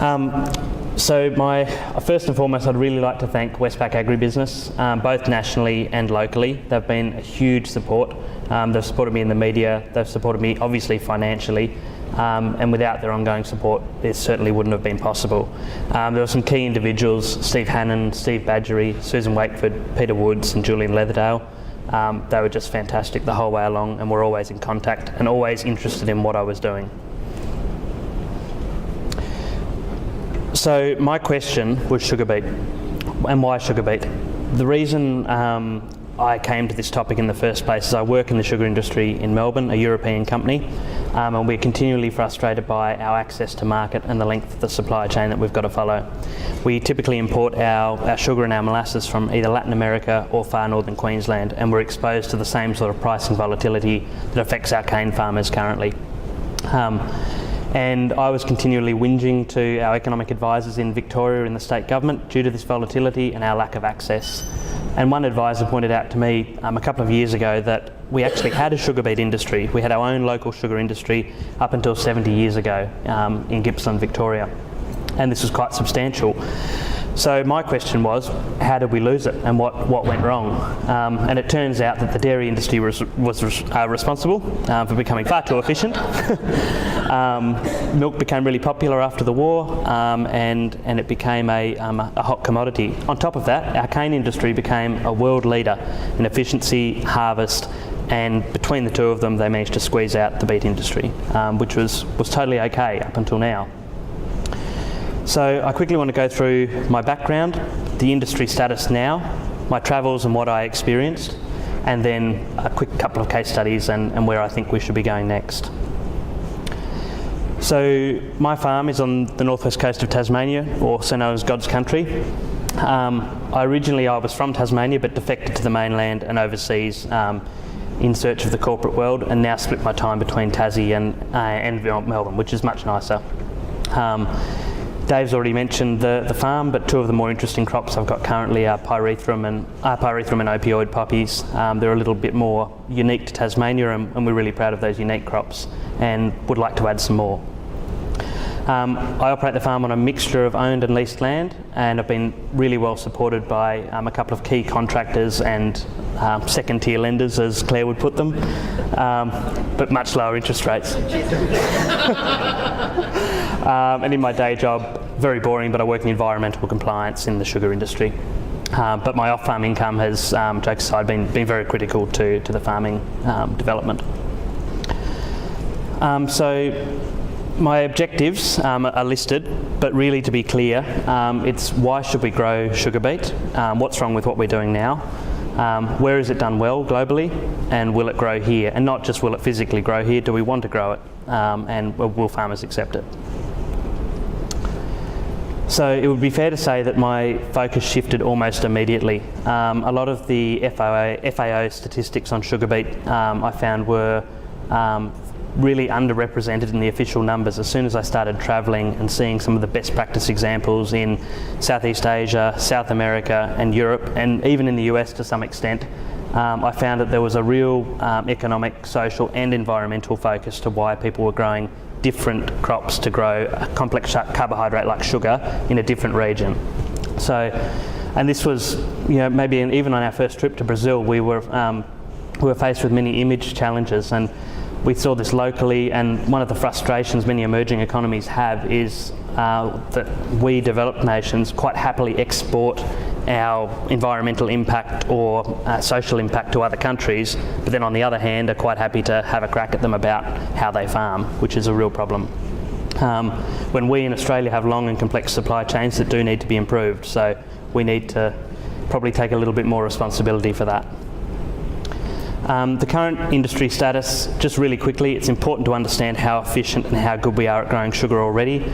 First and foremost, I'd really like to thank Westpac Agribusiness, both nationally and locally. They've been a huge support. They've supported me in the media, they've supported me obviously financially, and without their ongoing support, this certainly wouldn't have been possible. There were some key individuals: Steve Hannon, Steve Badgery, Susan Wakeford, Peter Woods and Julian Leatherdale. They were just fantastic the whole way along, and were always in contact and always interested in what I was doing. So my question was sugar beet, and why sugar beet? The reason I came to this topic in the first place is I work in the sugar industry in Melbourne, a European company, and we're continually frustrated by our access to market and the length of the supply chain that we've got to follow. We typically import our sugar and our molasses from either Latin America or far northern Queensland, and we're exposed to the same sort of pricing volatility that affects our cane farmers currently. And I was continually whinging to our economic advisors in Victoria in the state government due to this volatility and our lack of access. And one advisor pointed out to me a couple of years ago that we actually had a sugar beet industry. We had our own local sugar industry up until 70 years ago in Gippsland, Victoria. And this was quite substantial. So my question was, how did we lose it and what went wrong? And it turns out that the dairy industry was responsible for becoming far too efficient. Milk became really popular after the war, and it became a hot commodity. On top of that, our cane industry became a world leader in efficiency, harvest, and between the two of them they managed to squeeze out the beet industry, which was totally okay up until now. So I quickly want to go through my background, the industry status now, my travels and what I experienced, and then a quick couple of case studies and where I think we should be going next. So my farm is on the northwest coast of Tasmania, also known as God's Country. Originally I was from Tasmania but defected to the mainland and overseas in search of the corporate world, and now split my time between Tassie and Melbourne, which is much nicer. Dave's already mentioned the farm, but two of the more interesting crops I've got currently are pyrethrum and opioid poppies. They're a little bit more unique to Tasmania, and we're really proud of those unique crops and would like to add some more. I operate the farm on a mixture of owned and leased land, and I've been really well supported by a couple of key contractors and second tier lenders, as Claire would put them, but much lower interest rates. And in my day job, very boring, but I work in environmental compliance in the sugar industry. But my off-farm income has, jokes aside, been very critical to the farming development. So my objectives are listed, but really to be clear, it's why should we grow sugar beet? What's wrong with what we're doing now? Where is it done well globally, and will it grow here? And not just will it physically grow here, do we want to grow it? And will farmers accept it? So it would be fair to say that my focus shifted almost immediately. A lot of the FAO statistics on sugar beet I found were really underrepresented in the official numbers. As soon as I started travelling and seeing some of the best practice examples in Southeast Asia, South America and Europe, and even in the US to some extent, I found that there was a real economic, social and environmental focus to why people were growing different crops to grow a complex carbohydrate like sugar in a different region. So, and this was, maybe even on our first trip to Brazil, we were faced with many image challenges, and we saw this locally. And one of the frustrations many emerging economies have is that we developed nations quite happily export our environmental impact or social impact to other countries, but then on the other hand are quite happy to have a crack at them about how they farm, which is a real problem. When we in Australia have long and complex supply chains that do need to be improved, so we need to probably take a little bit more responsibility for that. The current industry status, just really quickly, it's important to understand how efficient and how good we are at growing sugar already.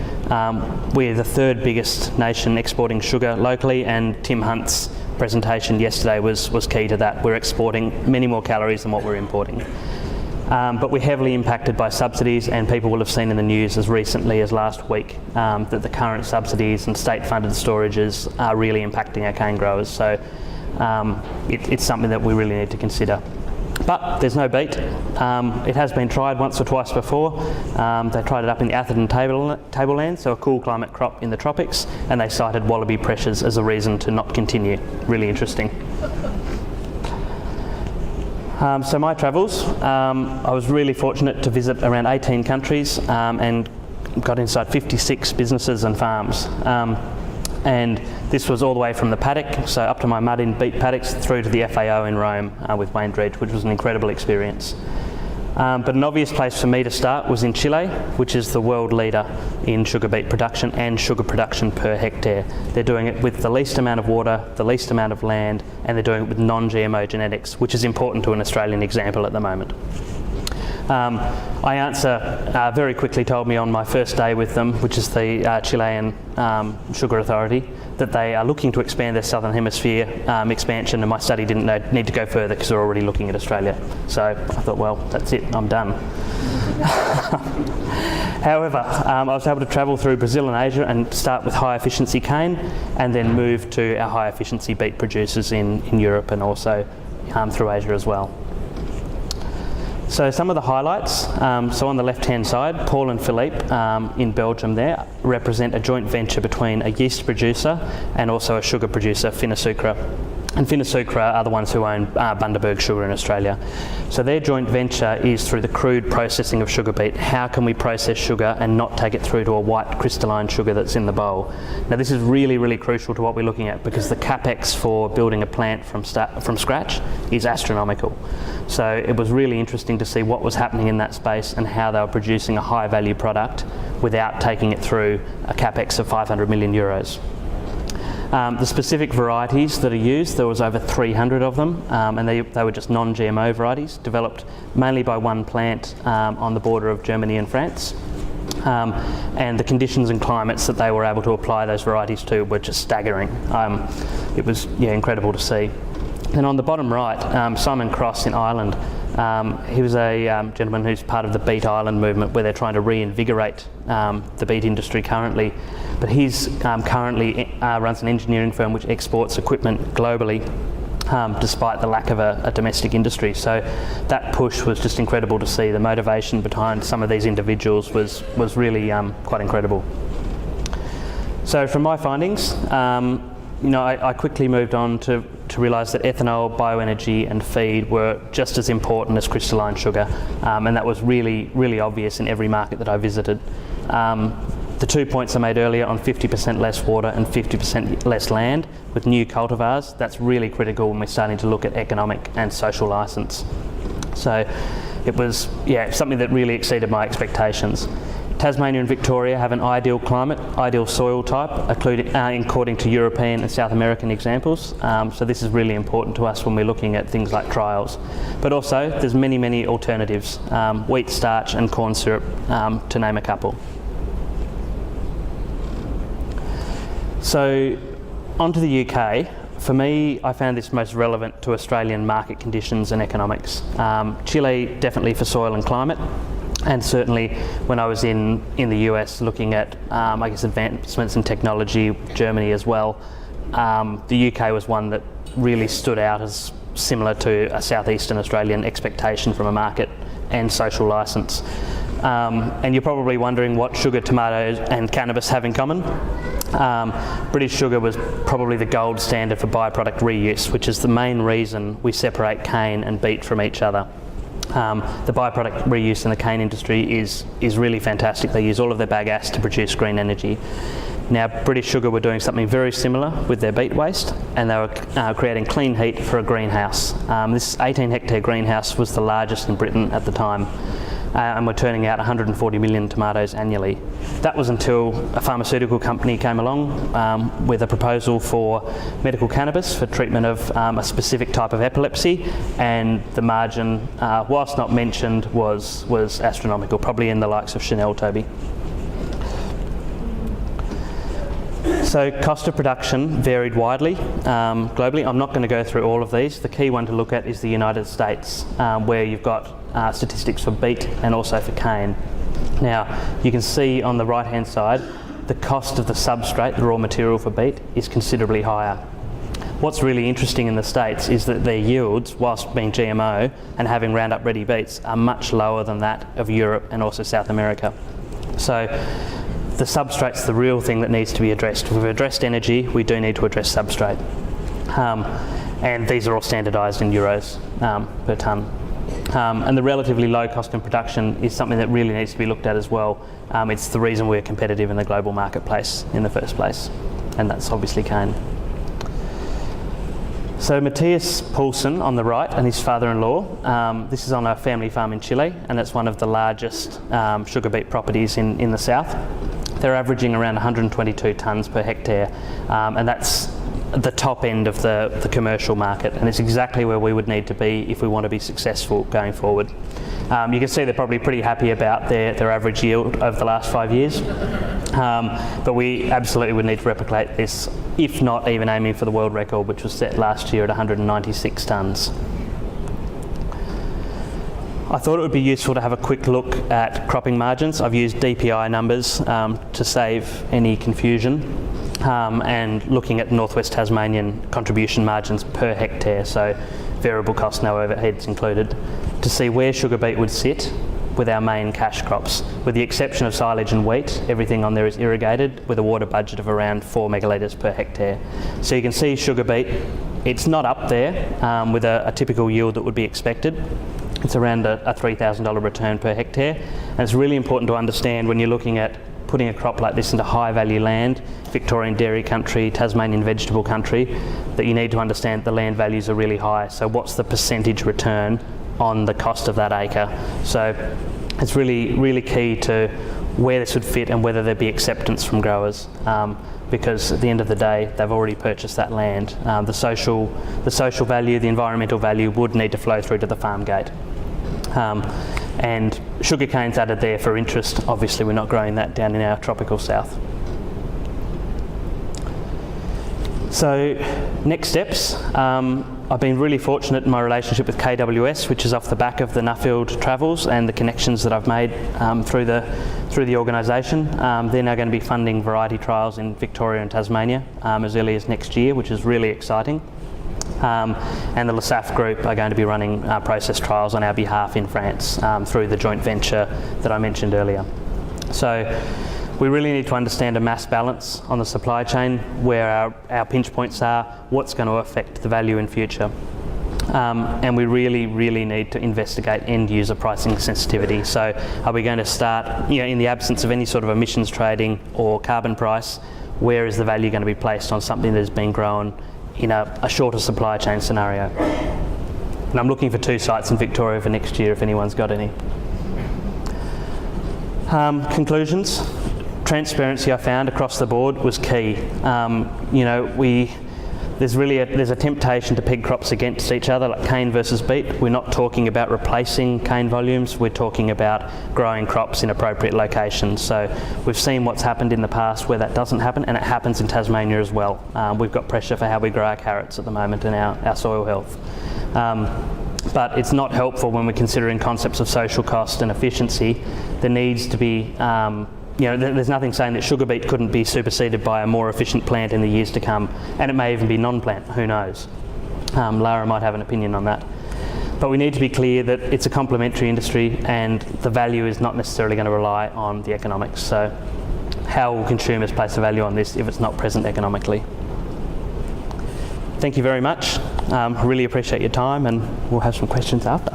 We're the third biggest nation exporting sugar locally, and Tim Hunt's presentation yesterday was key to that. We're exporting many more calories than what we're importing. But we're heavily impacted by subsidies, and people will have seen in the news as recently as last week that the current subsidies and state-funded storages are really impacting our cane growers. So it's something that we really need to consider. But there's no beet. It has been tried once or twice before. They tried it up in the Atherton tablelands, so a cool climate crop in the tropics, and they cited wallaby pressures as a reason to not continue. Really interesting. So my travels, I was really fortunate to visit around 18 countries and got inside 56 businesses and farms. And this was all the way from the paddock, so up to my mud in beet paddocks, through to the FAO in Rome with Wayne Dredge, which was an incredible experience. But an obvious place for me to start was in Chile, which is the world leader in sugar beet production and sugar production per hectare. They're doing it with the least amount of water, the least amount of land, and they're doing it with non-GMO genetics, which is important to an Australian example at the moment. IANSA very quickly told me on my first day with them, which is the Chilean Sugar Authority, that they are looking to expand their Southern Hemisphere expansion, and my study didn't need to go further because they're already looking at Australia. So I thought, well, that's it, I'm done. However, I was able to travel through Brazil and Asia and start with high efficiency cane and then move to our high efficiency beet producers in Europe and also through Asia as well. So some of the highlights, so on the left-hand side, Paul and Philippe in Belgium there represent a joint venture between a yeast producer and also a sugar producer, Fina Sucre. And Fina Sucre are the ones who own Bundaberg Sugar in Australia. So their joint venture is through the crude processing of sugar beet. How can we process sugar and not take it through to a white crystalline sugar that's in the bowl? Now this is really, really crucial to what we're looking at because the capex for building a plant from scratch is astronomical. So it was really interesting to see what was happening in that space and how they were producing a high value product without taking it through a capex of 500 million euros. The specific varieties that are used, there was over 300 of them, and they were just non-GMO varieties, developed mainly by one plant on the border of Germany and France. And the conditions and climates that they were able to apply those varieties to were just staggering. It was incredible to see. And on the bottom right, Simon Cross in Ireland, he was a gentleman who's part of the Beet Island movement where they're trying to reinvigorate the beet industry currently. But he's currently runs an engineering firm which exports equipment globally despite the lack of a domestic industry. So that push was just incredible to see. The motivation behind some of these individuals was really quite incredible. So from my findings, I quickly moved on to realise that ethanol, bioenergy and feed were just as important as crystalline sugar, and that was really, really obvious in every market that I visited. The 2 points I made earlier on 50% less water and 50% less land with new cultivars, that's really critical when we're starting to look at economic and social licence. So it was something that really exceeded my expectations. Tasmania and Victoria have an ideal climate, ideal soil type, according to European and South American examples. So this is really important to us when we're looking at things like trials. But also, there's many, many alternatives, wheat starch and corn syrup, to name a couple. So, onto the UK. For me, I found this most relevant to Australian market conditions and economics. Chile, definitely for soil and climate. And certainly when I was in the US looking at, advancements in technology, Germany as well, the UK was one that really stood out as similar to a southeastern Australian expectation from a market and social licence. And you're probably wondering what sugar, tomatoes and cannabis have in common. British Sugar was probably the gold standard for byproduct reuse, which is the main reason we separate cane and beet from each other. The byproduct reuse in the cane industry is really fantastic. They use all of their bagasse to produce green energy. Now, British Sugar were doing something very similar with their beet waste, and they were creating clean heat for a greenhouse. This 18-hectare greenhouse was the largest in Britain at the time. And we're turning out 140 million tomatoes annually. That was until a pharmaceutical company came along with a proposal for medical cannabis for treatment of a specific type of epilepsy, and the margin, whilst not mentioned, was astronomical, probably in the likes of Chanel, Toby. So cost of production varied widely globally. I'm not going to go through all of these. The key one to look at is the United States, where you've got statistics for beet and also for cane. Now, you can see on the right-hand side, the cost of the substrate, the raw material for beet, is considerably higher. What's really interesting in the States is that their yields, whilst being GMO and having Roundup Ready beets, are much lower than that of Europe and also South America. So the substrate's the real thing that needs to be addressed. We've addressed energy, we do need to address substrate. And these are all standardised in euros per tonne. And the relatively low cost in production is something that really needs to be looked at as well. It's the reason we're competitive in the global marketplace in the first place, and that's obviously cane. So Matthias Poulsen on the right and his father-in-law, this is on a family farm in Chile, and it's one of the largest sugar beet properties in the south. They're averaging around 122 tonnes per hectare, and that's the top end of the commercial market, and it's exactly where we would need to be if we want to be successful going forward. You can see they're probably pretty happy about their average yield over the last 5 years, but we absolutely would need to replicate this, if not even aiming for the world record, which was set last year at 196 tonnes. I thought it would be useful to have a quick look at cropping margins. I've used DPI numbers to save any confusion. And looking at Northwest Tasmanian contribution margins per hectare, so variable cost, no overheads included, to see where sugar beet would sit with our main cash crops. With the exception of silage and wheat, everything on there is irrigated with a water budget of around 4 megalitres per hectare. So you can see sugar beet, it's not up there with a typical yield that would be expected. It's around a $3,000 return per hectare, and it's really important to understand when you're looking at putting a crop like this into high value land, Victorian dairy country, Tasmanian vegetable country, that you need to understand the land values are really high. So what's the percentage return on the cost of that acre? So it's really, really key to where this would fit and whether there'd be acceptance from growers. Because at the end of the day, they've already purchased that land. The social value, the environmental value would need to flow through to the farm gate. And sugarcane's added there for interest. Obviously we're not growing that down in our tropical south. So next steps, I've been really fortunate in my relationship with KWS, which is off the back of the Nuffield travels and the connections that I've made through the organisation. They're now going to be funding variety trials in Victoria and Tasmania as early as next year, which is really exciting. And the LaSaF group are going to be running process trials on our behalf in France through the joint venture that I mentioned earlier. So we really need to understand a mass balance on the supply chain, where our pinch points are, what's going to affect the value in future. And we really, really need to investigate end user pricing sensitivity. So are we going to start, in the absence of any sort of emissions trading or carbon price, where is the value going to be placed on something that has been grown in a shorter supply chain scenario? And I'm looking for 2 sites in Victoria for next year if anyone's got any. Conclusions. Transparency I found across the board was key. There's a temptation to peg crops against each other, like cane versus beet. We're not talking about replacing cane volumes, we're talking about growing crops in appropriate locations. So we've seen what's happened in the past where that doesn't happen, and it happens in Tasmania as well. We've got pressure for how we grow our carrots at the moment and our soil health. But it's not helpful when we're considering concepts of social cost and efficiency. There needs to be there's nothing saying that sugar beet couldn't be superseded by a more efficient plant in the years to come, and it may even be non-plant, who knows. Lara might have an opinion on that. But we need to be clear that it's a complementary industry and the value is not necessarily going to rely on the economics. So how will consumers place a value on this if it's not present economically? Thank you very much. I really appreciate your time, and we'll have some questions after.